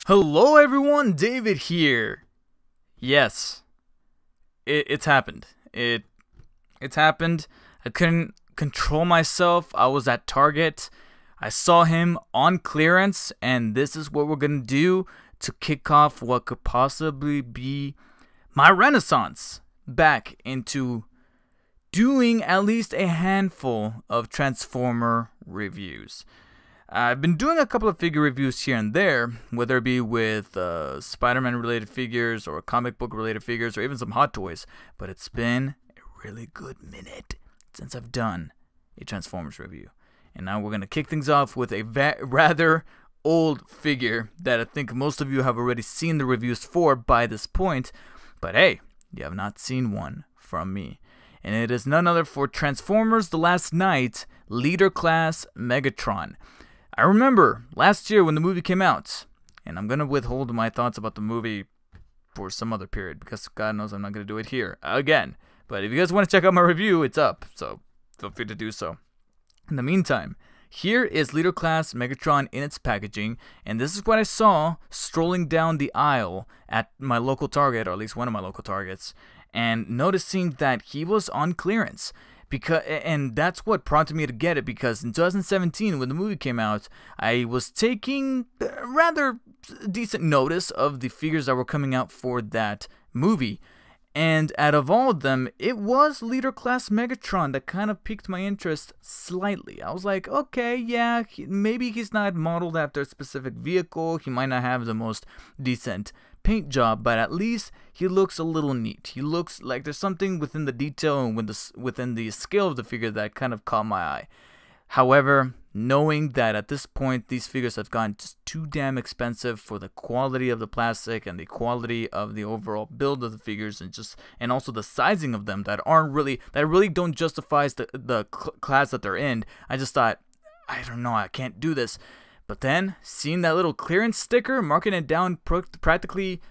Hello everyone, David here. Yes, it's happened. It's happened. I couldn't control myself. I was at Target. I saw him on clearance, and this is what we're gonna do to kick off what could possibly be my renaissance back into doing at least a handful of Transformer reviews. I've been doing a couple of figure reviews here and there, whether it be with Spider-Man related figures or comic book related figures or even some Hot Toys, but it's been a really good minute since I've done a Transformers review. And now we're going to kick things off with a rather old figure that I think most of you have already seen the reviews for by this point, but hey, you have not seen one from me. And it is none other for Transformers The Last Knight, Leader Class Megatron. I remember last year when the movie came out, and I'm going to withhold my thoughts about the movie for some other period, because God knows I'm not going to do it here again. But if you guys want to check out my review, it's up, so feel free to do so. In the meantime, here is Leader Class Megatron in its packaging, and this is what I saw strolling down the aisle at my local Target, or at least one of my local Targets, and noticing that he was on clearance. And that's what prompted me to get it, because in 2017, when the movie came out, I was taking rather decent notice of the figures that were coming out for that movie. And out of all of them, it was Leader Class Megatron that kind of piqued my interest slightly. I was like, okay, yeah, maybe he's not modeled after a specific vehicle. He might not have the most decent paint job, but at least he looks a little neat. He looks like there's something within the detail and within the scale of the figure that kind of caught my eye. However, knowing that at this point these figures have gotten just too damn expensive for the quality of the plastic and the quality of the overall build of the figures, and also the sizing of them that really don't justify the class that they're in, I just thought, I don't know, I can't do this. But then, seeing that little clearance sticker, marking it down practically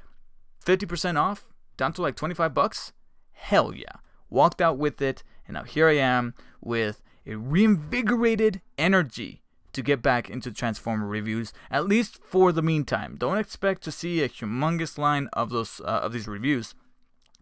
50% off, down to like 25 bucks, hell yeah. Walked out with it, and now here I am with a reinvigorated energy to get back into Transformer reviews, at least for the meantime. Don't expect to see a humongous line of these reviews,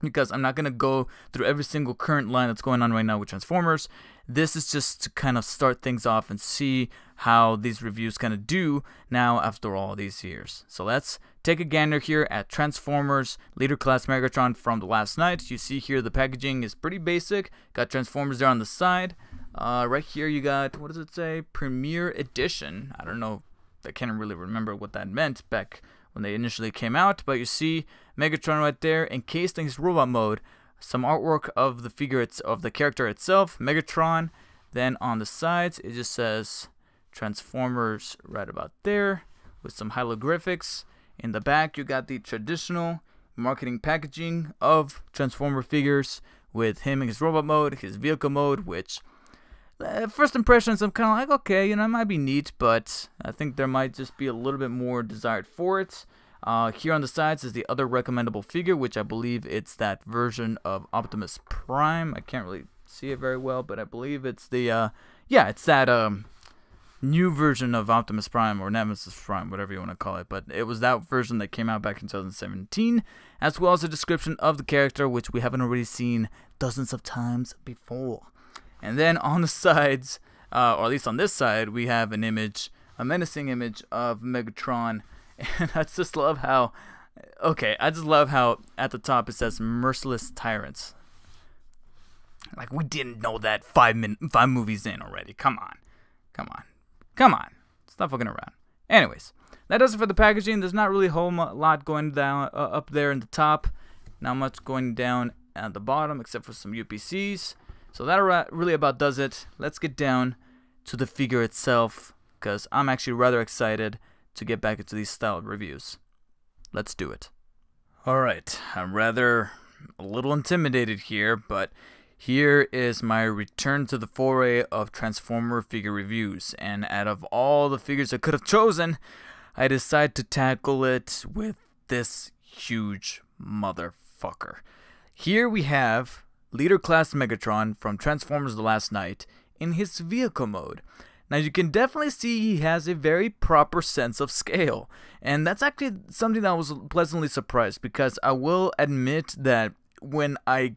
because I'm not going to go through every single current line that's going on right now with Transformers. This is just to kind of start things off and see how these reviews kind of do now after all these years. So let's take a gander here at Transformers Leader Class Megatron from The Last Knight. You see here the packaging is pretty basic. Got Transformers there on the side. Right here you got, what does it say? Premiere Edition. I don't know. I can't really remember what that meant back when they initially came out, but you see Megatron right there encased in his robot mode. Some artwork of the figure, of the character itself, Megatron. Then on the sides it just says Transformers right about there with some hieroglyphics. In the back you got the traditional marketing packaging of Transformer figures with him in his robot mode, his vehicle mode, which first impressions I'm kind of like, okay, it might be neat, but I think there might just be a little bit more desired for it. Here on the sides is the other recommendable figure, which I believe it's that version of Optimus Prime. I can't really see it very well, but I believe it's the, it's that new version of Optimus Prime, or Nemesis Prime, whatever you want to call it. But it was that version that came out back in 2017, as well as a description of the character, which we haven't already seen dozens of times before. And then on the sides, or at least on this side, we have an image, a menacing image of Megatron. And I just love how, at the top it says Merciless Tyrants. Like, we didn't know that five movies in already. Come on. Stop fucking around. Anyways, that does it for the packaging. There's not really a whole lot going down up there in the top. Not much going down at the bottom, except for some UPCs. So that really about does it. Let's get down to the figure itself, because I'm actually rather excited to get back into these style reviews. Let's do it. Alright, I'm rather a little intimidated here, but here is my return to the foray of Transformer figure reviews. And out of all the figures I could have chosen, I decided to tackle it with this huge motherfucker. Here we have Leader Class Megatron from Transformers The Last Knight in his vehicle mode. Now you can definitely see he has a very proper sense of scale, and that's actually something that I was pleasantly surprised, because I will admit that when I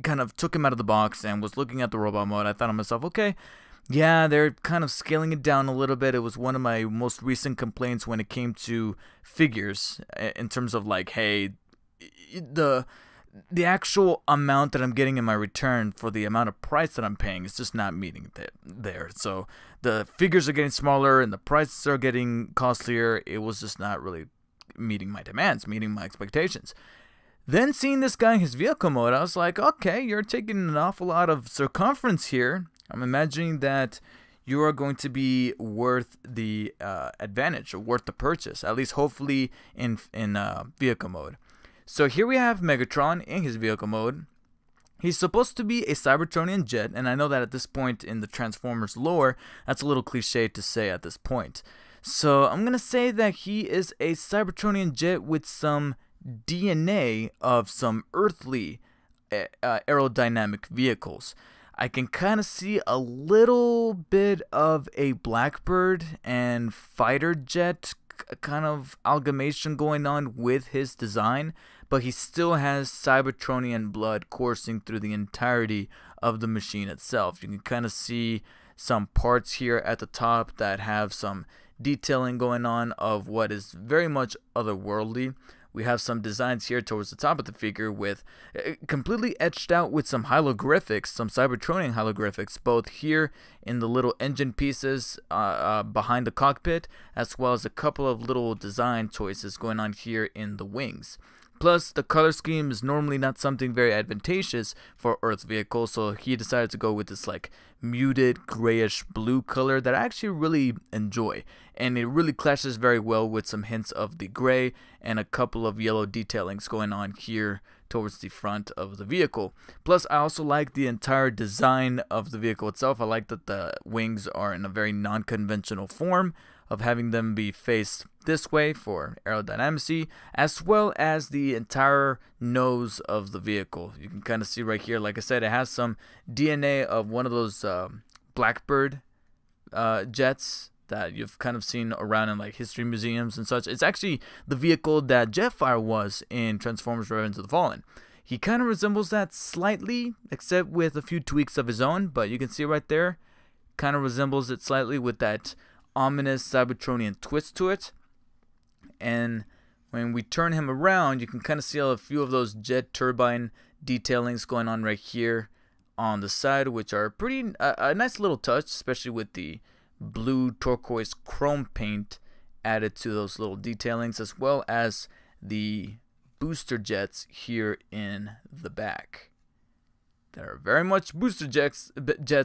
kind of took him out of the box and was looking at the robot mode, I thought to myself, okay, yeah, they're kind of scaling it down a little bit. It was one of my most recent complaints when it came to figures, in terms of like, hey, the actual amount that I'm getting in my return for the amount of price that I'm paying is just not meeting there. So the figures are getting smaller and the prices are getting costlier. It was just not really meeting my demands, meeting my expectations. Then seeing this guy in his vehicle mode, I was like, okay, you're taking an awful lot of circumference here. I'm imagining that you are going to be worth the advantage, or worth the purchase, at least hopefully in vehicle mode. So here we have Megatron in his vehicle mode. He's supposed to be a Cybertronian jet, and I know that at this point in the Transformers lore, that's a little cliche to say at this point. So I'm going to say that he is a Cybertronian jet with some DNA of some earthly aerodynamic vehicles. I can kind of see a little bit of a Blackbird and fighter jet kind of amalgamation going on with his design, but he still has Cybertronian blood coursing through the entirety of the machine itself. You can kind of see some parts here at the top that have some detailing going on of what is very much otherworldly. We have some designs here towards the top of the figure with completely etched out with some hieroglyphics, some Cybertronian hieroglyphics, both here in the little engine pieces behind the cockpit, as well as a couple of little design choices going on here in the wings. Plus, the color scheme is normally not something very advantageous for Earth vehicles, so he decided to go with this like muted grayish blue color that I actually really enjoy, and it really clashes very well with some hints of the gray and a couple of yellow detailings going on here towards the front of the vehicle. Plus, I also like the entire design of the vehicle itself. I like that the wings are in a very non-conventional form of having them be faced this way for aerodynamicy, as well as the entire nose of the vehicle. You can kind of see right here, like I said, it has some DNA of one of those Blackbird jets that you've kind of seen around in like history museums and such. It's actually the vehicle that Jetfire was in Transformers Revenge of the Fallen. He kind of resembles that slightly, except with a few tweaks of his own, but you can see right there, kind of resembles it slightly with that ominous Cybertronian twist to it. And when we turn him around, you can kind of see a few of those jet turbine detailings going on right here on the side, which are pretty a nice little touch, especially with the blue turquoise chrome paint added to those little detailings, as well as the booster jets here in the back. There are very much booster jets,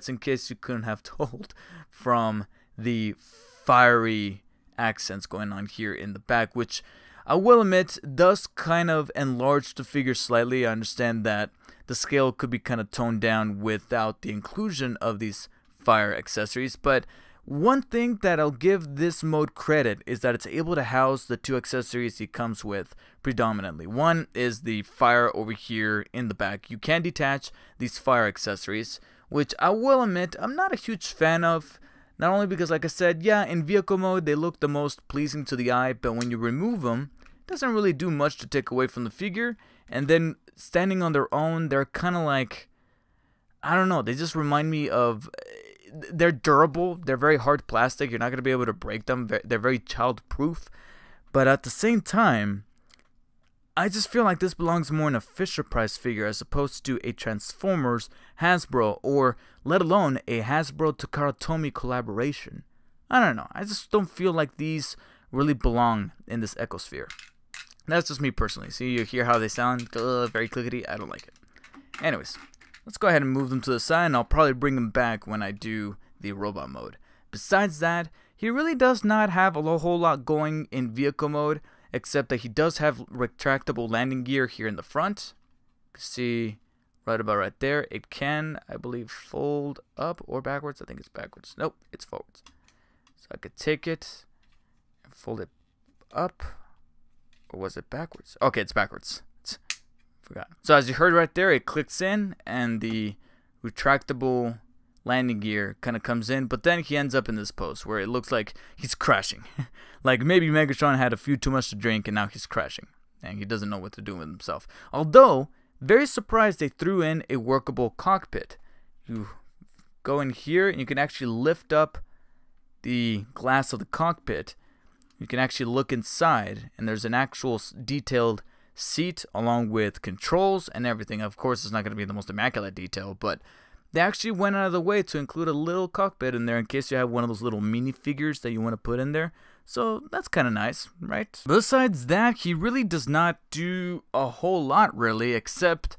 in case you couldn't have told from the fiery accents going on here in the back, which I will admit does kind of enlarge the figure slightly. I understand that the scale could be kind of toned down without the inclusion of these fire accessories, but one thing that I'll give this mode credit is that it's able to house the two accessories he comes with predominantly. One is the fire over here in the back. You can detach these fire accessories, which I will admit I'm not a huge fan of. Not only because, like I said, yeah, in vehicle mode they look the most pleasing to the eye, but when you remove them, it doesn't really do much to take away from the figure. And then standing on their own, they're kind of like, I don't know, they just remind me of, they're durable, they're very hard plastic, you're not going to be able to break them, they're very child-proof. But at the same time, I just feel like this belongs more in a Fisher-Price figure as opposed to a Transformers Hasbro, or let alone a Hasbro Takara Tomy collaboration. I don't know, I just don't feel like these really belong in this Ecosphere. That's just me personally. See, you hear how they sound? Very clickety. I don't like it. Anyways, let's go ahead and move them to the side, and I'll probably bring them back when I do the robot mode. Besides that, he really does not have a whole lot going in vehicle mode, except that he does have retractable landing gear here in the front. You can see right about right there. It can, I believe, fold up or backwards. I think it's backwards. Nope, it's forwards. So I could take it and fold it up. Or was it backwards? Okay, it's backwards. Forgot. So as you heard right there, it clicks in, and the retractable landing gear kind of comes in, but then he ends up in this pose where it looks like he's crashing. Like maybe Megatron had a few too much to drink and now he's crashing and he doesn't know what to do with himself. Although, very surprised they threw in a workable cockpit. You go in here and you can actually lift up the glass of the cockpit. You can actually look inside and there's an actual detailed seat along with controls and everything. Of course, it's not going to be the most immaculate detail, but they actually went out of the way to include a little cockpit in there in case you have one of those little minifigures that you want to put in there. So that's kind of nice, right? Besides that, he really does not do a whole lot really, except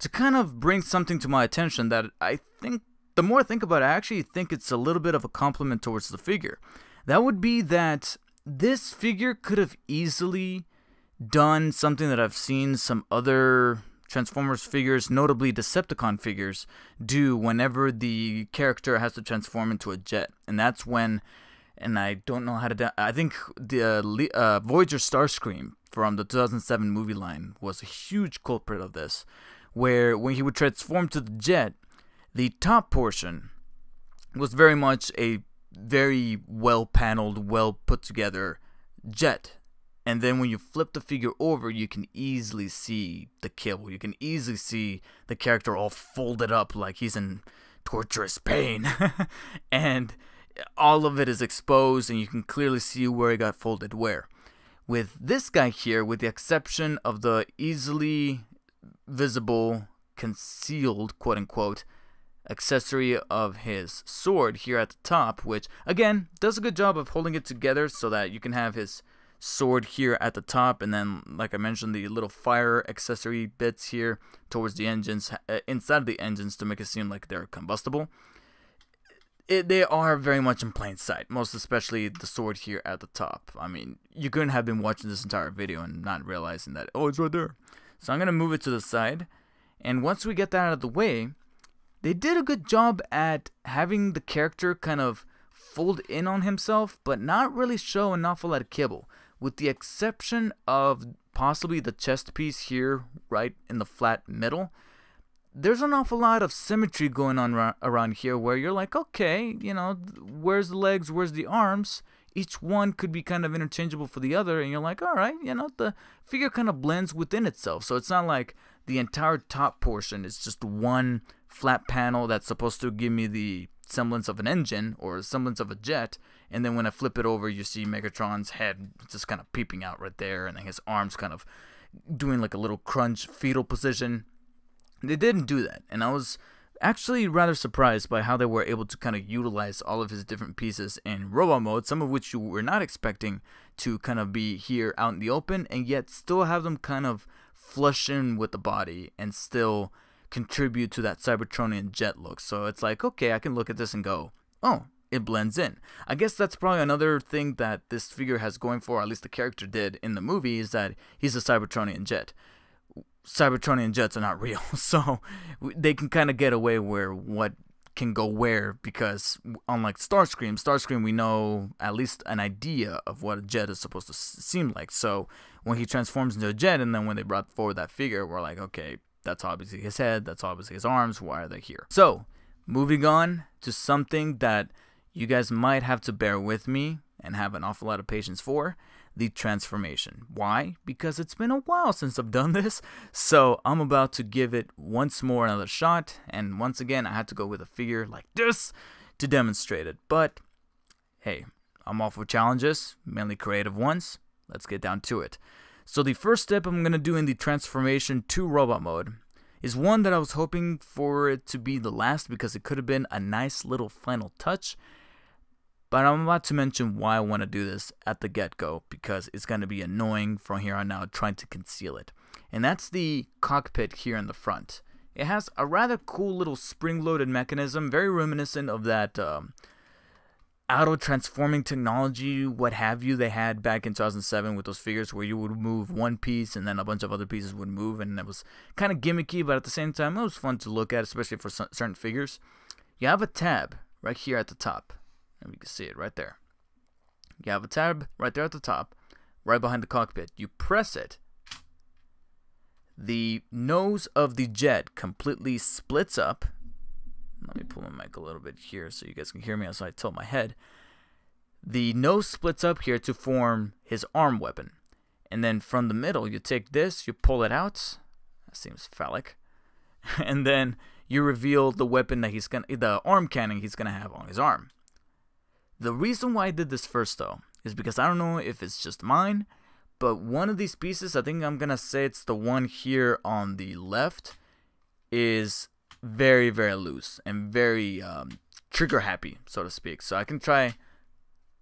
to kind of bring something to my attention that I think, the more I think about it, I actually think it's a little bit of a compliment towards the figure. That would be that this figure could have easily done something that I've seen some other Transformers figures, notably Decepticon figures, do whenever the character has to transform into a jet. And that's when, and I don't know how to, I think the Voyager Starscream from the 2007 movie line was a huge culprit of this, where when he would transform to the jet, the top portion was very much a very well paneled, well put together jet. And then when you flip the figure over, you can easily see the kibble. You can easily see the character all folded up like he's in torturous pain. And all of it is exposed and you can clearly see where he got folded where. With this guy here, with the exception of the easily visible, concealed, quote-unquote, accessory of his sword here at the top, which, again, does a good job of holding it together so that you can have his sword here at the top, and then, like I mentioned, the little fire accessory bits here towards the engines, inside of the engines, to make it seem like they're combustible. They are very much in plain sight, most especially the sword here at the top. I mean, you couldn't have been watching this entire video and not realizing that, oh, it's right there. So I'm going to move it to the side, and once we get that out of the way, they did a good job at having the character kind of fold in on himself, but not really show an awful lot of kibble. With the exception of possibly the chest piece here, right in the flat middle, there's an awful lot of symmetry going on around here where you're like, okay, you know, where's the legs, where's the arms? Each one could be kind of interchangeable for the other, and you're like, all right, you know, the figure kind of blends within itself. So it's not like the entire top portion is just one flat panel that's supposed to give me the semblance of an engine or semblance of a jet, and then when I flip it over, you see Megatron's head just kind of peeping out right there, and then his arms kind of doing like a little crunch fetal position. They didn't do that, and I was actually rather surprised by how they were able to kind of utilize all of his different pieces in robot mode, some of which you were not expecting to kind of be here out in the open, and yet still have them kind of flush in with the body and still contribute to that Cybertronian jet look. So it's like, okay, I can look at this and go, oh, it blends in. I guess that's probably another thing that this figure has going for, or at least the character did in the movie, is that he's a Cybertronian jet. Cybertronian jets are not real, so they can kind of get away where what can go where, because unlike Starscream we know at least an idea of what a jet is supposed to seem like. So when he transforms into a jet, and then when they brought forward that figure, we're like, okay, that's obviously his head, that's obviously his arms, why are they here? So, moving on to something that you guys might have to bear with me and have an awful lot of patience for, the transformation. Why? Because it's been a while since I've done this, so I'm about to give it once more another shot, and once again, I had to go with a figure like this to demonstrate it. But, hey, I'm all for challenges, mainly creative ones. Let's get down to it. So the first step I'm going to do in the transformation to robot mode is one that I was hoping for it to be the last, because it could have been a nice little final touch. But I'm about to mention why I want to do this at the get-go, because it's going to be annoying from here on out trying to conceal it. And that's the cockpit here in the front. It has a rather cool little spring-loaded mechanism, very reminiscent of that auto-transforming technology, what have you, they had back in 2007 with those figures where you would move one piece and then a bunch of other pieces would move, and it was kind of gimmicky, but at the same time, it was fun to look at, especially for certain figures. You have a tab right here at the top. And you can see it right there. You have a tab right there at the top, right behind the cockpit. You press it. The nose of the jet completely splits up. Let me pull my mic a little bit here so you guys can hear me as I tilt my head. The nose splits up here to form his arm weapon. And then from the middle, you take this, you pull it out. That seems phallic. And then you reveal the weapon that the arm cannon he's gonna have on his arm. The reason why I did this first though is because I don't know if it's just mine, but one of these pieces, I think I'm gonna say it's the one here on the left, is very, very loose and very trigger happy, so to speak. So I can try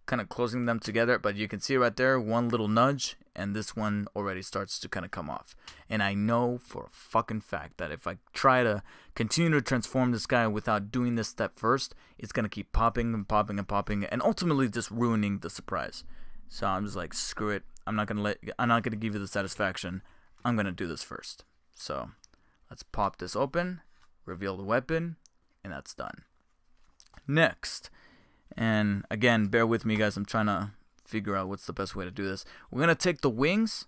kind of closing them together, but you can see right there, one little nudge, and this one already starts to kind of come off. And I know for a fucking fact that if I try to continue to transform this guy without doing this step first, it's gonna keep popping and popping and popping, and ultimately just ruining the surprise. So I'm just like, screw it. I'm not gonna give you the satisfaction. I'm gonna do this first. So let's pop this open, reveal the weapon, and that's done. Next. And again, bear with me, guys. I'm trying to figure out what's the best way to do this. We're going to take the wings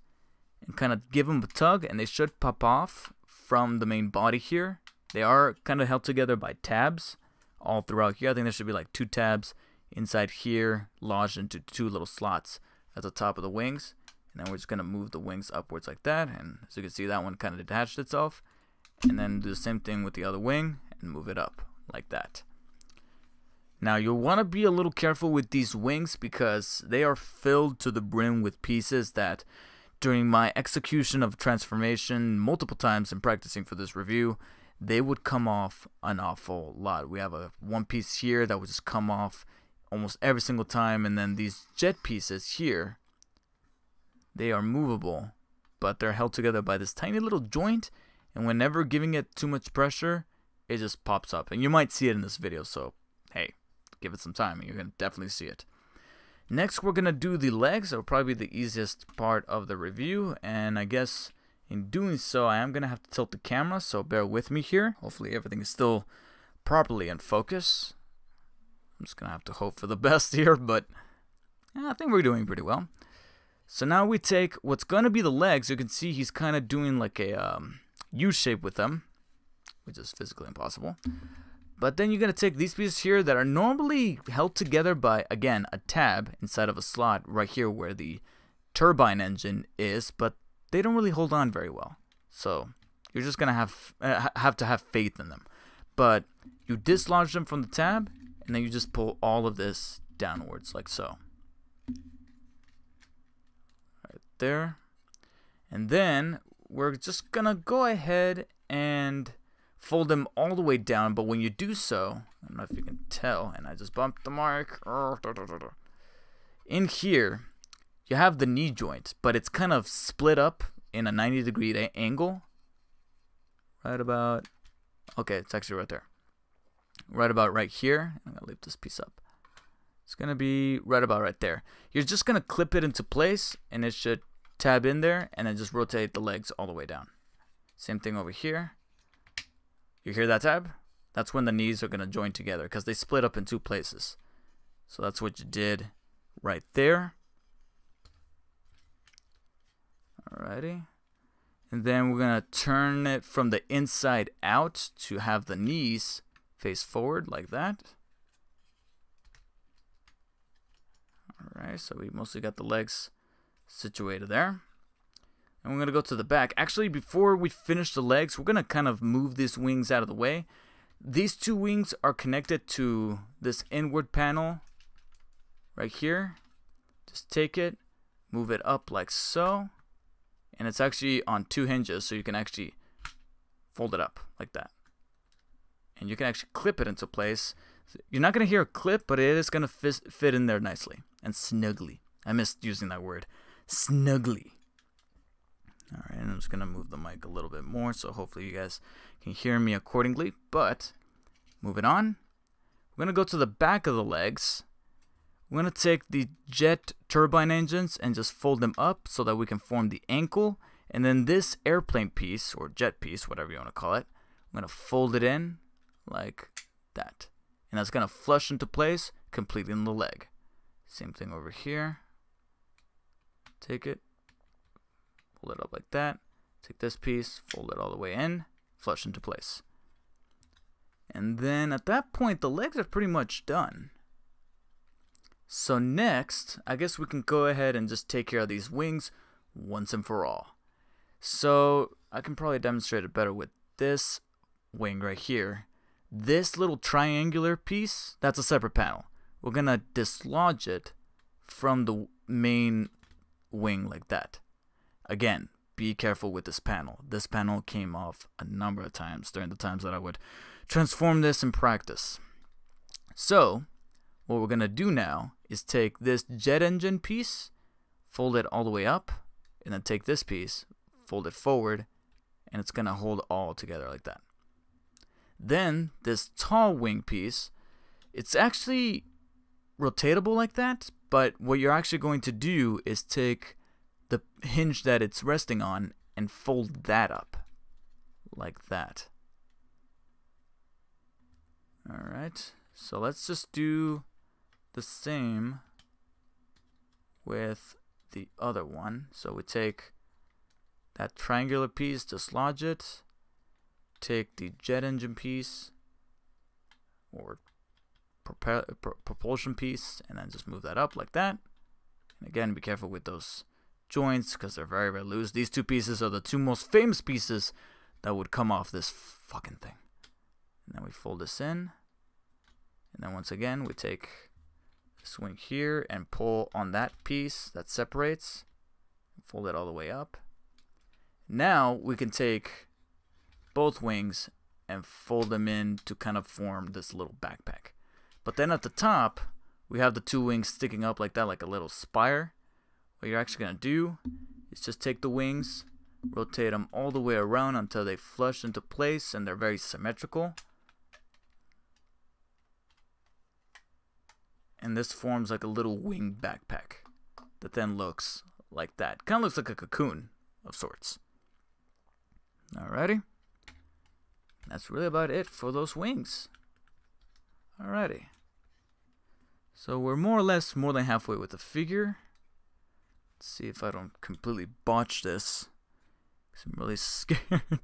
and kind of give them a tug, and they should pop off from the main body here. They are kind of held together by tabs all throughout here. I think there should be like 2 tabs inside here, lodged into 2 little slots at the top of the wings. And then we're just going to move the wings upwards like that. And as you can see, that one kind of detached itself. And then do the same thing with the other wing and move it up like that. Now you'll want to be a little careful with these wings because they are filled to the brim with pieces that during my execution of transformation multiple times in practicing for this review, they would come off an awful lot. We have one piece here that would just come off almost every single time, and then these jet pieces here, they are movable, but they're held together by this tiny little joint, and whenever giving it too much pressure, it just pops up. And you might see it in this video, so hey, give it some time and you're going to definitely see it. Next, we're going to do the legs. That'll probably be the easiest part of the review, and I guess in doing so, I am going to have to tilt the camera, so bear with me here. Hopefully everything is still properly in focus. I'm just going to have to hope for the best here, but I think we're doing pretty well. So now we take what's going to be the legs. You can see he's kind of doing like a U shape with them, which is physically impossible. But then you're going to take these pieces here that are normally held together by, again, a tab inside of a slot right here where the turbine engine is, but they don't really hold on very well. So you're just going to have to have faith in them. But you dislodge them from the tab, and then you just pull all of this downwards like so. Right there. And then we're just going to go ahead and fold them all the way down, but when you do so, I don't know if you can tell, and I just bumped the mic. In here, you have the knee joint, but it's kind of split up in a 90-degree angle. Right about, okay, it's actually right there. Right about right here. I'm going to leave this piece up. It's going to be right about right there. You're just going to clip it into place, and it should tab in there, and then just rotate the legs all the way down. Same thing over here. You hear that tab? That's when the knees are going to join together because they split up in 2 places. So that's what you did right there. Alrighty. And then we're going to turn it from the inside out to have the knees face forward like that. Alright, so we mostly got the legs situated there. And we're going to go to the back. Actually, before we finish the legs, we're going to kind of move these wings out of the way. These 2 wings are connected to this inward panel right here. Just take it, move it up like so. And it's actually on 2 hinges, so you can actually fold it up like that. And you can actually clip it into place. You're not going to hear a clip, but it is going to fit in there nicely and snugly. I missed using that word. Snugly. Alright, I'm just going to move the mic a little bit more so hopefully you guys can hear me accordingly. But, moving on, we're going to go to the back of the legs. We're going to take the jet turbine engines and just fold them up so that we can form the ankle. And then this airplane piece, or jet piece, whatever you want to call it, I'm going to fold it in like that. And that's going to flush into place, completing the leg. Same thing over here. Take it. Fold it up like that. Take this piece, fold it all the way in, flush into place. And then at that point, the legs are pretty much done. So next, I guess we can go ahead and just take care of these wings once and for all. So I can probably demonstrate it better with this wing right here. This little triangular piece, that's a separate panel. We're gonna dislodge it from the main wing like that. Again, be careful with this panel. This panel came off a number of times during the times that I would transform this in practice. So what we're gonna do now is take this jet engine piece, fold it all the way up, and then take this piece, fold it forward, and it's gonna hold all together like that. Then this tall wing piece, it's actually rotatable like that, but what you're actually going to do is take the hinge that it's resting on and fold that up like that. Alright, so let's just do the same with the other one. So we take that triangular piece, dislodge it, take the jet engine piece or propulsion piece, and then just move that up like that. And again, be careful with those joints because they're very, very loose. These two pieces are the two most famous pieces that would come off this fucking thing. And then we fold this in, and then once again we take this wing here and pull on that piece that separates, fold it all the way up. Now we can take both wings and fold them in to kind of form this little backpack. But then at the top, we have the two wings sticking up like that, like a little spire. What you're actually going to do is just take the wings, rotate them all the way around until they flush into place and they're very symmetrical. And this forms like a little wing backpack that then looks like that. Kind of looks like a cocoon of sorts. Alrighty. That's really about it for those wings. Alrighty. So we're more or less more than halfway with the figure. Let's see if I don't completely botch this, 'cause I'm really scared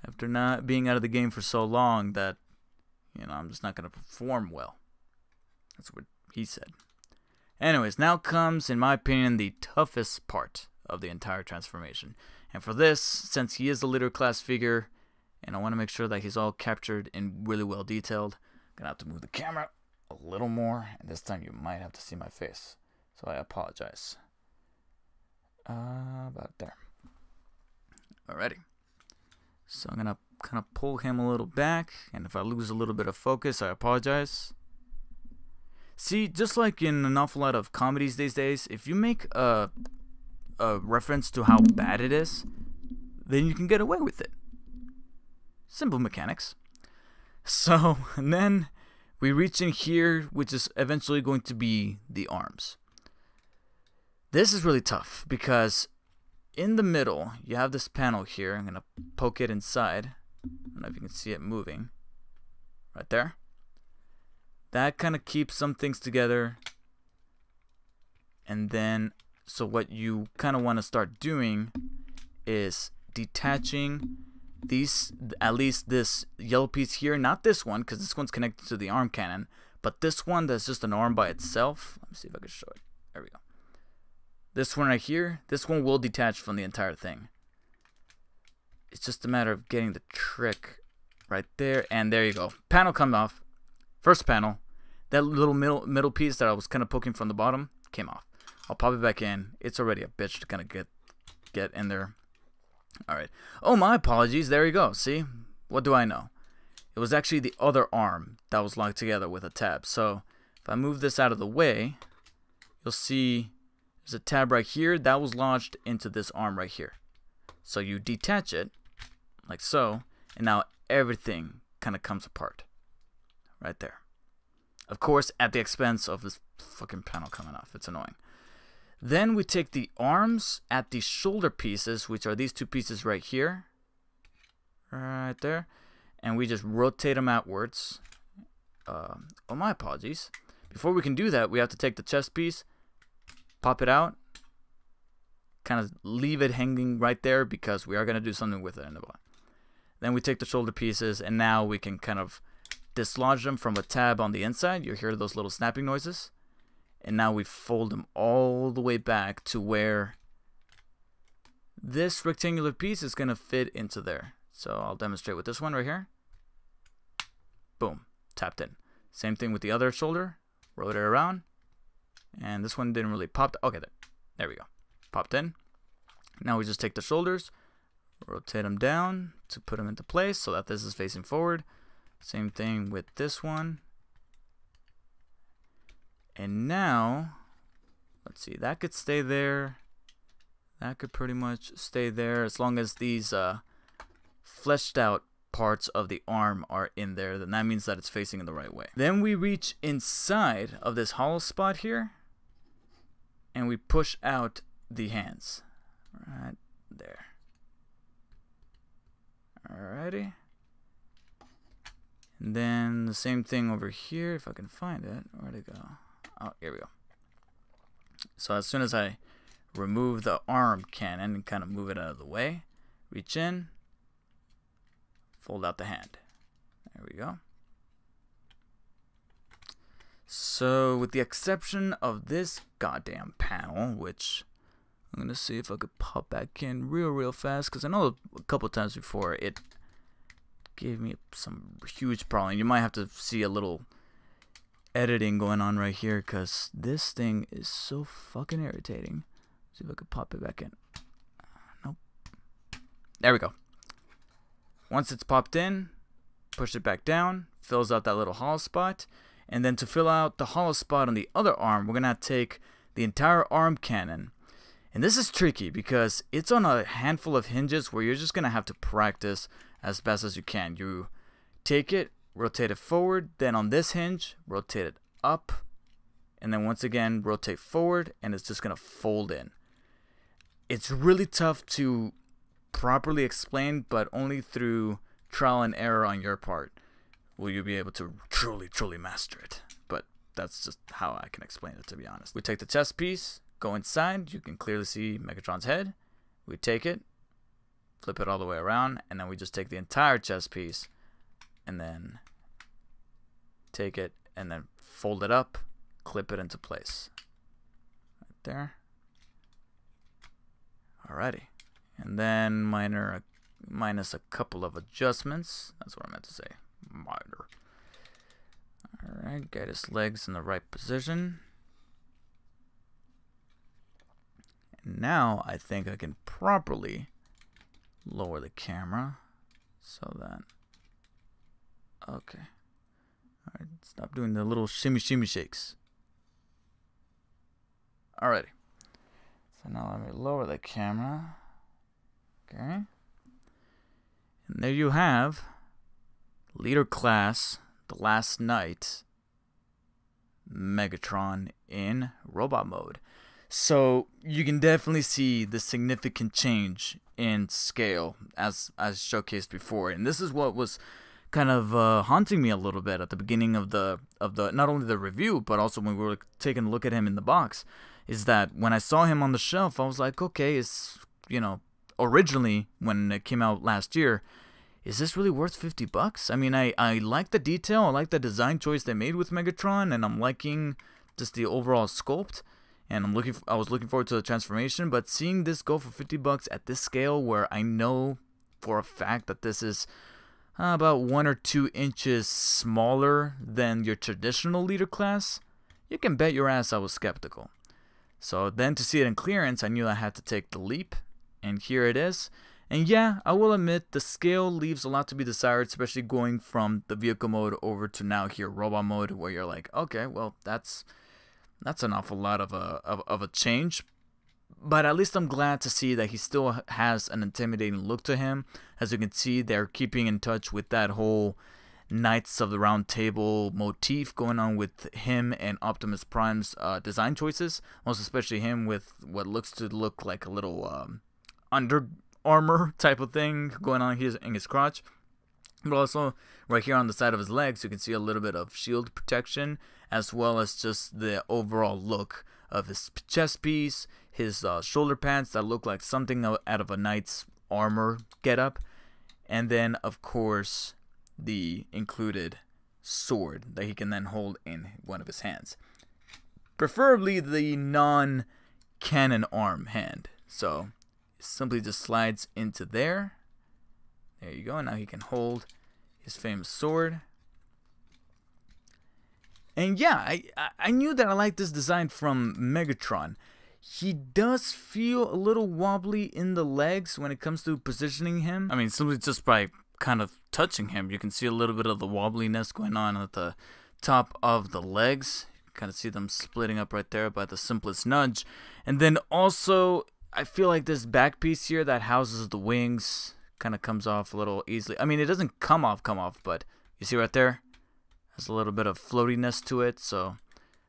after not being out of the game for so long that, you know, I'm just not going to perform well. That's what he said. Anyways, now comes, in my opinion, the toughest part of the entire transformation. And for this, since he is a leader class figure, and I want to make sure that he's all captured and really well detailed, I'm going to have to move the camera a little more, and this time you might have to see my face. So I apologize. About there. Alrighty. So I'm going to kind of pull him a little back, and if I lose a little bit of focus, I apologize. See, just like in an awful lot of comedies these days, if you make a reference to how bad it is, then you can get away with it. Simple mechanics. So, and then we reach in here, which is eventually going to be the arms. This is really tough because in the middle, you have this panel here. I'm going to poke it inside. I don't know if you can see it moving. Right there. That kind of keeps some things together. And then, so what you kind of want to start doing is detaching these, at least this yellow piece here, not this one, because this one's connected to the arm cannon, but this one that's just an arm by itself. Let me see if I can show it. There we go. This one right here, this one will detach from the entire thing. It's just a matter of getting the trick right there, and there you go. Panel come off. First panel. That little middle piece that I was kind of poking from the bottom came off. I'll pop it back in. It's already a bitch to kind of get in there. Alright. Oh, my apologies. There you go. See? What do I know? It was actually the other arm that was locked together with a tab. So if I move this out of the way, you'll see there's a tab right here that was launched into this arm right here. So you detach it like so, and now everything kind of comes apart right there. Of course, at the expense of this fucking panel coming off. It's annoying. Then we take the arms at the shoulder pieces, which are these two pieces right here. Right there. And we just rotate them outwards. Oh, my apologies. Before we can do that, we have to take the chest piece, pop it out, kind of leave it hanging right there because we are going to do something with it in the bottom. Then we take the shoulder pieces, and now we can kind of dislodge them from a tab on the inside. You hear those little snapping noises. And now we fold them all the way back to where this rectangular piece is going to fit into there. So I'll demonstrate with this one right here. Boom, tapped in. Same thing with the other shoulder. Rotate it around. And this one didn't really pop. Okay, there we go. Popped in. Now we just take the shoulders, rotate them down to put them into place so that this is facing forward. Same thing with this one. And now, let's see, that could stay there. That could pretty much stay there as long as these fleshed out parts of the arm are in there. Then that means that it's facing in the right way. Then we reach inside of this hollow spot here, and we push out the hands. Right there. Alrighty. And then the same thing over here, if I can find it. Where'd it go? Oh, here we go. So as soon as I remove the arm cannon and kind of move it out of the way, reach in, fold out the hand. There we go. So with the exception of this goddamn panel, which I'm going to see if I could pop back in real fast, because I know a couple times before it gave me some huge problem. You might have to see a little editing going on right here, because this thing is so fucking irritating. See if I could pop it back in. Nope. There we go. Once it's popped in, push it back down, fills out that little hollow spot, and then to fill out the hollow spot on the other arm, we're going to take the entire arm cannon. And this is tricky because it's on a handful of hinges where you're just going to have to practice as best as you can. You take it, rotate it forward, then on this hinge, rotate it up, and then once again, rotate forward, and it's just going to fold in. It's really tough to properly explain, but only through trial and error on your part will you be able to truly master it. But that's just how I can explain it, to be honest. We take the chest piece, go inside, you can clearly see Megatron's head. We take it, flip it all the way around, and then we just take the entire chest piece and then take it and then fold it up, clip it into place. Right there. Alrighty. And then minus a couple of adjustments. That's what I meant to say. Minor. Alright, get his legs in the right position. And now I think I can properly lower the camera so that, okay. Alright, stop doing the little shimmy shakes. Alrighty. So now let me lower the camera. Okay. And there you have Leader Class, the Last Night, Megatron in robot mode. So you can definitely see the significant change in scale as showcased before, and this is what was kind of haunting me a little bit at the beginning of the not only the review but also when we were taking a look at him in the box, is that when I saw him on the shelf, I was like, okay, it's, you know, originally when it came out last year, is this really worth $50? I mean, I like the detail, I like the design choice they made with Megatron, and I'm liking just the overall sculpt, and I was looking forward to the transformation. But seeing this go for $50 at this scale, where I know for a fact that this is about 1 or 2 inches smaller than your traditional Leader Class, you can bet your ass I was skeptical. So then to see it in clearance, I knew I had to take the leap, and here it is. And yeah, I will admit the scale leaves a lot to be desired, especially going from the vehicle mode over to now here robot mode, where you're like, okay, well that's an awful lot of a change. But at least I'm glad to see that he still has an intimidating look to him. As you can see, they're keeping in touch with that whole Knights of the Round Table motif going on with him and Optimus Prime's design choices. Most especially him with what looks to look like a little under armor type of thing going on here in his crotch. But also right here on the side of his legs, you can see a little bit of shield protection, as well as just the overall look of his chest piece, his shoulder pads that look like something out of a knight's armor getup. and then of course the included sword that he can then hold in one of his hands, preferably the non-cannon arm hand. So it simply just slides into there. There you go. Now he can hold his famous sword. And yeah, I knew that I liked this design from Megatron. He does feel a little wobbly in the legs when it comes to positioning him. I mean, simply just by kind of touching him, you can see a little bit of the wobbliness going on at the top of the legs. You kind of see them splitting up right there by the simplest nudge. And then also, I feel like this back piece here that houses the wings kind of comes off a little easily. I mean, it doesn't come off, but you see right there? Has a little bit of floatiness to it, so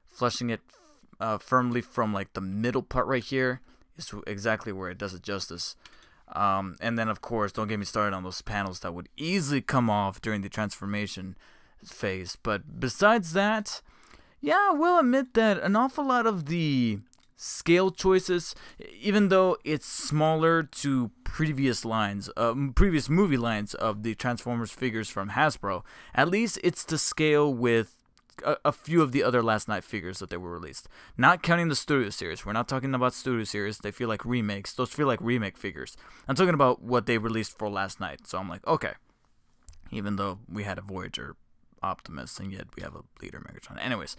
flushing it firmly from like the middle part right here is exactly where it does it justice. And then of course, don't get me started on those panels that would easily come off during the transformation phase. But besides that, yeah, I will admit that an awful lot of the scale choices, even though it's smaller to previous movie lines of the Transformers figures from Hasbro, at least it's to scale with a few of the other Last Night figures that they were released. Not counting the Studio Series. We're not talking about Studio Series. They feel like remakes. Those feel like remake figures. I'm talking about what they released for Last Night. So I'm like, okay. Even though we had a Voyager Optimus and yet we have a Leader Megatron. Anyways,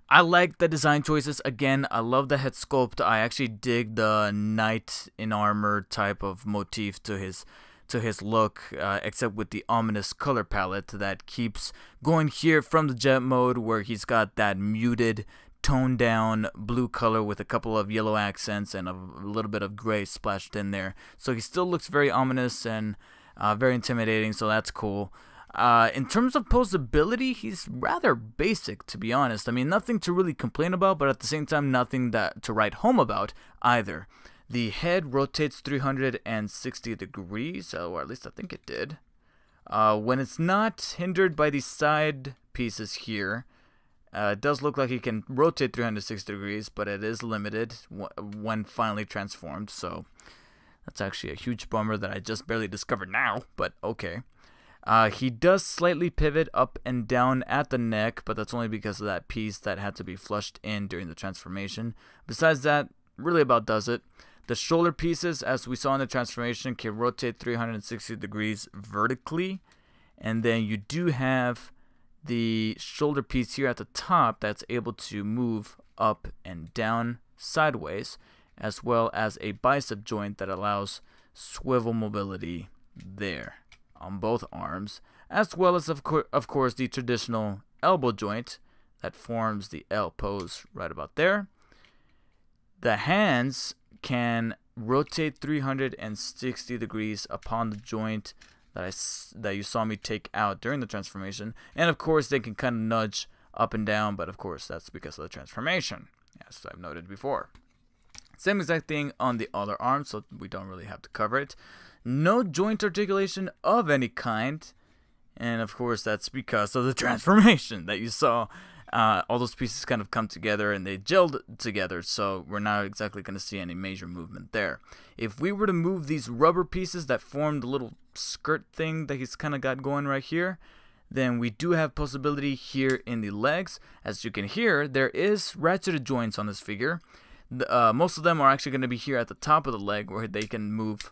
I like the design choices. Again, I love the head sculpt. I actually dig the knight in armor type of motif to his look, except with the ominous color palette that keeps going here from the jet mode, where he's got that muted, toned down blue color with a couple of yellow accents and a little bit of gray splashed in there. So he still looks very ominous and very intimidating, so that's cool. In terms of posability, he's rather basic, to be honest. I mean, nothing to really complain about, but at the same time, nothing to write home about either. The head rotates 360 degrees, or at least I think it did. When it's not hindered by these side pieces here, it does look like he can rotate 360 degrees, but it is limited when finally transformed, so that's actually a huge bummer that I just barely discovered now, but okay. He does slightly pivot up and down at the neck, but that's only because of that piece that had to be flushed in during the transformation. Besides that, really about does it. The shoulder pieces, as we saw in the transformation, can rotate 360 degrees vertically. And then you do have the shoulder piece here at the top that's able to move up and down sideways, as well as a bicep joint that allows swivel mobility there on both arms, as well as of course the traditional elbow joint that forms the L pose right about there. The hands can rotate 360 degrees upon the joint that you saw me take out during the transformation, and of course they can kind of nudge up and down, but of course that's because of the transformation, as I've noted before. Same exact thing on the other arm, so we don't really have to cover it. No joint articulation of any kind, and of course that's because of the transformation that you saw. All those pieces kind of come together and they gelled together, so we're not exactly going to see any major movement there. If we were to move these rubber pieces that form the little skirt thing that he's kind of got going right here, then we do have possibility here in the legs. As you can hear, there is ratcheted joints on this figure. Most of them are actually going to be here at the top of the leg, where they can move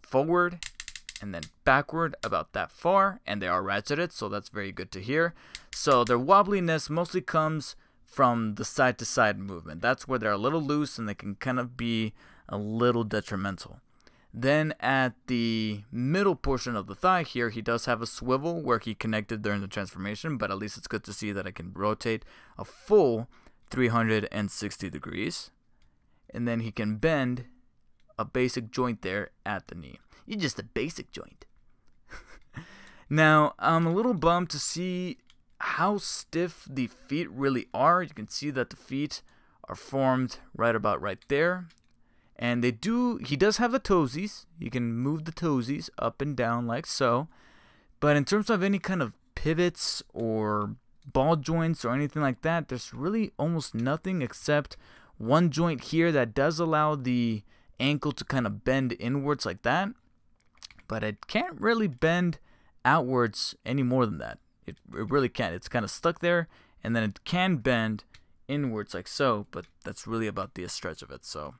forward and then backward about that far, and they are ratcheted, so that's very good to hear. So their wobbliness mostly comes from the side to side movement. That's where they're a little loose and they can kind of be a little detrimental. Then at the middle portion of the thigh here, he does have a swivel where he connected during the transformation, but at least it's good to see that I can rotate a full 360 degrees. And then he can bend a basic joint there at the knee. You're just a basic joint. Now, I'm a little bummed to see how stiff the feet really are. You can see that the feet are formed right about right there. And he does have the toesies. You can move the toesies up and down like so. But in terms of any kind of pivots or ball joints or anything like that, there's really almost nothing except one joint here that does allow the ankle to kind of bend inwards like that. but it can't really bend outwards any more than that. It really can't. It's kind of stuck there, and then it can bend inwards like so, but that's really about the stretch of it. So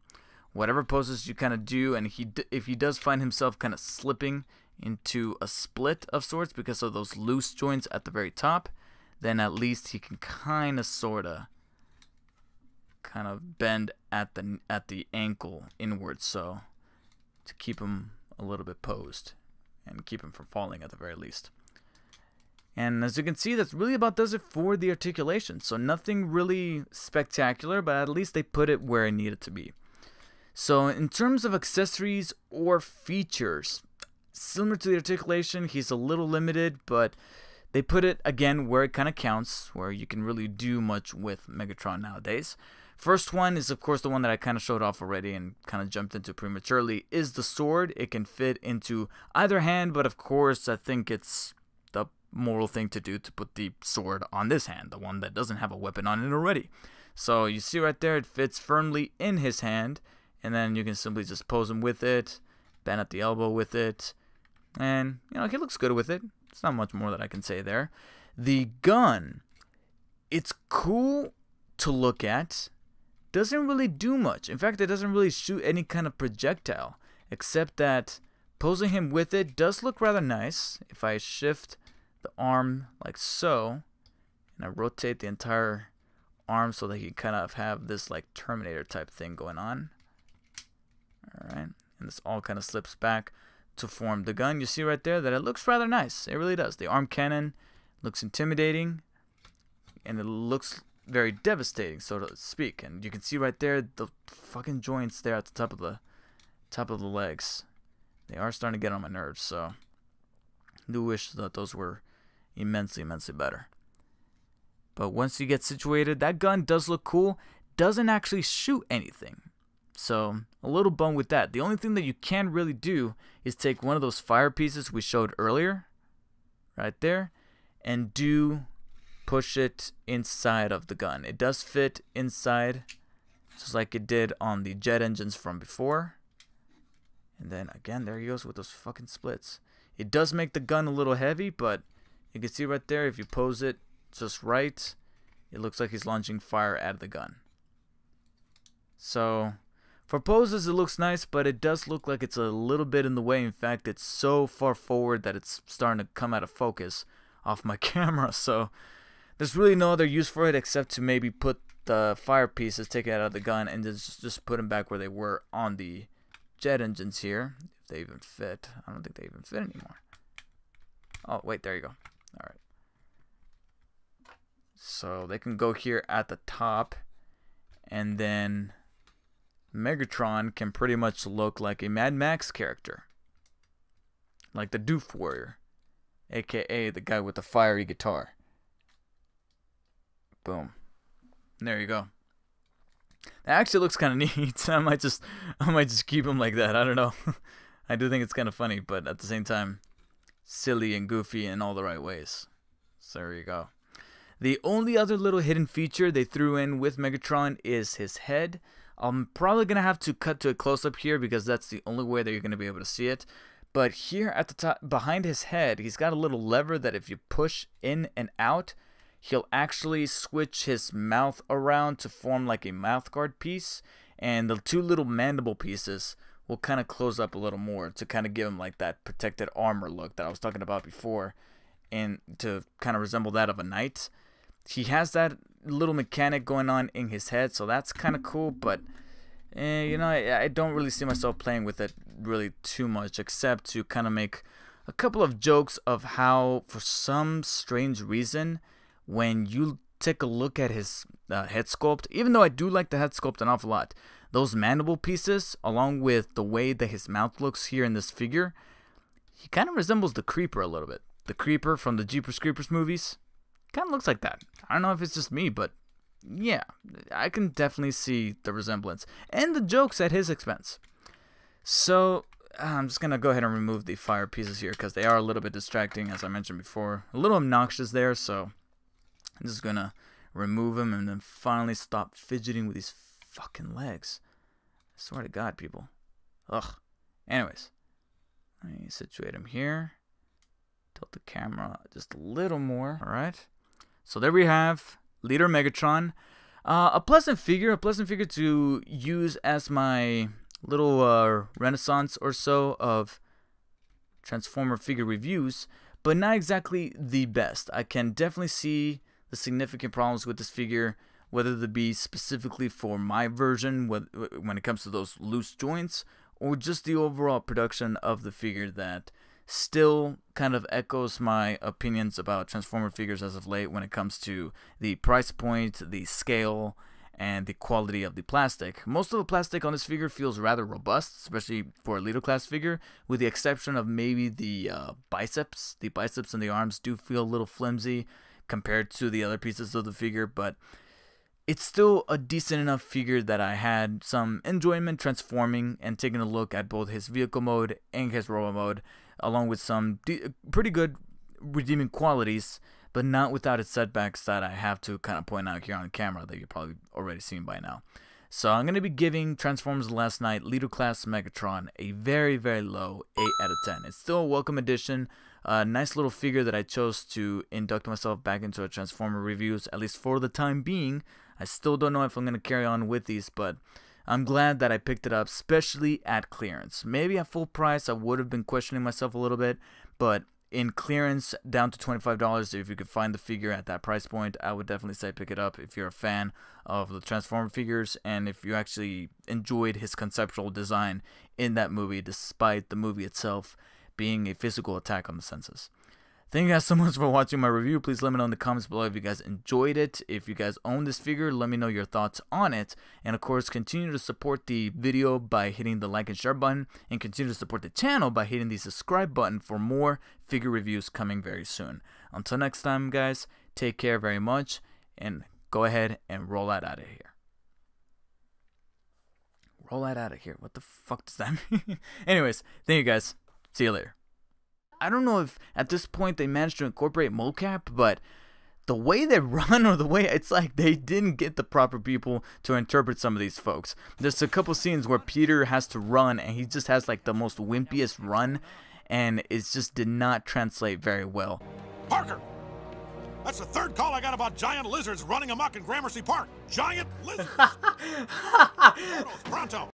whatever poses you kind of do, and if he does find himself kind of slipping into a split of sorts because of those loose joints at the very top, then at least he can kind of bend at the ankle inwards, so to keep him a little bit posed and keep him from falling at the very least. And as you can see, that's really about does it for the articulation. So nothing really spectacular, but at least they put it where it needed to be. So in terms of accessories or features, similar to the articulation, he's a little limited, but they put it again where it kind of counts, where you can really do much with Megatron nowadays. First one is of course the one that I kind of showed off already and kind of jumped into prematurely, is the sword. It can fit into either hand, but of course I think it's the moral thing to do to put the sword on this hand, the one that doesn't have a weapon on it already. So you see right there, it fits firmly in his hand, and then you can simply just pose him with it, bend at the elbow with it, and you know, he looks good with it. It's not much more that I can say there. The gun, it's cool to look at, doesn't really do much. In fact, it doesn't really shoot any kind of projectile, except that posing him with it does look rather nice. If I shift the arm like so, and I rotate the entire arm so that you kind of have this like Terminator type thing going on. Alright, and this all kind of slips back to form the gun. You see right there that it looks rather nice. It really does. The arm cannon looks intimidating, and it looks very devastating, so to speak. And you can see right there the fucking joints there at the top of the legs. They are starting to get on my nerves, so I do wish that those were immensely better. But once you get situated, that gun does look cool. Doesn't actually shoot anything, so a little bummed with that. The only thing that you can really do is take one of those fire pieces we showed earlier, right there, and push it inside of the gun. It does fit inside, just like it did on the jet engines from before. And then again, there he goes with those fucking splits. It does make the gun a little heavy, but you can see right there, if you pose it just right, it looks like he's launching fire out of the gun. So for poses, it looks nice, but it does look like it's a little bit in the way. In fact, it's so far forward that it's starting to come out of focus off my camera. So there's really no other use for it except to maybe put the fire pieces, take it out of the gun, and just put them back where they were on the jet engines here. If they even fit. I don't think they even fit anymore. Oh, wait, there you go. Alright. So they can go here at the top, and then Megatron can pretty much look like a Mad Max character. Like the Doof Warrior, aka the guy with the fiery guitar. Boom. There you go. That actually looks kind of neat. I might just keep him like that. I don't know. I do think it's kind of funny, but at the same time, silly and goofy in all the right ways. So there you go. The only other little hidden feature they threw in with Megatron is his head. I'm probably going to have to cut to a close-up here because that's the only way that you're going to be able to see it. But here at the top, behind his head, he's got a little lever that if you push in and out, he'll actually switch his mouth around to form like a mouth guard piece. And the two little mandible pieces will kind of close up a little more to kind of give him like that protected armor look that I was talking about before. And to kind of resemble that of a knight. He has that little mechanic going on in his head, so that's kind of cool, but you know, I don't really see myself playing with it really too much, except to kind of make a couple of jokes of how, for some strange reason, when you take a look at his head sculpt, even though I do like the head sculpt an awful lot, those mandible pieces, along with the way that his mouth looks here in this figure, he kind of resembles the Creeper a little bit. The Creeper from the Jeepers Creepers movies. Kind of looks like that. I don't know if it's just me, but yeah, I can definitely see the resemblance and the jokes at his expense. So I'm just gonna go ahead and remove the fire pieces here because they are a little bit distracting, as I mentioned before, a little obnoxious there. So I'm just gonna remove them and then finally stop fidgeting with these fucking legs. I swear to God, people. Ugh. Anyways, Let me situate him here. Tilt the camera just a little more. All right. So there we have Leader Megatron. A pleasant figure to use as my little renaissance or so of Transformer figure reviews, but not exactly the best. I can definitely see the significant problems with this figure, whether they be specifically for my version when it comes to those loose joints, or just the overall production of the figure that still kind of echoes my opinions about Transformer figures as of late when it comes to the price point, the scale, and the quality of the plastic. Most of the plastic on this figure feels rather robust, especially for a Leader class figure, with the exception of maybe the biceps. The biceps and the arms do feel a little flimsy compared to the other pieces of the figure, but it's still a decent enough figure that I had some enjoyment transforming and taking a look at both his vehicle mode and his robot mode, along with some pretty good redeeming qualities, but not without its setbacks that I have to kind of point out here on camera that you've probably already seen by now. So I'm going to be giving Transformers Last Night Leader Class Megatron a very, very low 8 out of 10. It's still a welcome addition, a nice little figure that I chose to induct myself back into a Transformer reviews, at least for the time being. I still don't know if I'm going to carry on with these, but I'm glad that I picked it up, especially at clearance. Maybe at full price I would have been questioning myself a little bit, but in clearance down to $25, if you could find the figure at that price point, I would definitely say pick it up if you're a fan of the Transformer figures and if you actually enjoyed his conceptual design in that movie, despite the movie itself being a physical attack on the senses. Thank you guys so much for watching my review. Please let me know in the comments below if you guys enjoyed it. If you guys own this figure, let me know your thoughts on it. And of course, continue to support the video by hitting the like and share button. And continue to support the channel by hitting the subscribe button for more figure reviews coming very soon. Until next time, guys, take care very much. And go ahead and roll that out of here. Roll that out of here. What the fuck does that mean? Anyways, thank you guys. See you later. I don't know if at this point they managed to incorporate mocap, but the way they run, or the way it's like they didn't get the proper people to interpret some of these folks. There's a couple scenes where Peter has to run and he just has like the most wimpiest run, and it just did not translate very well. Parker! That's the third call I got about giant lizards running amok in Gramercy Park. Giant lizards! Pronto!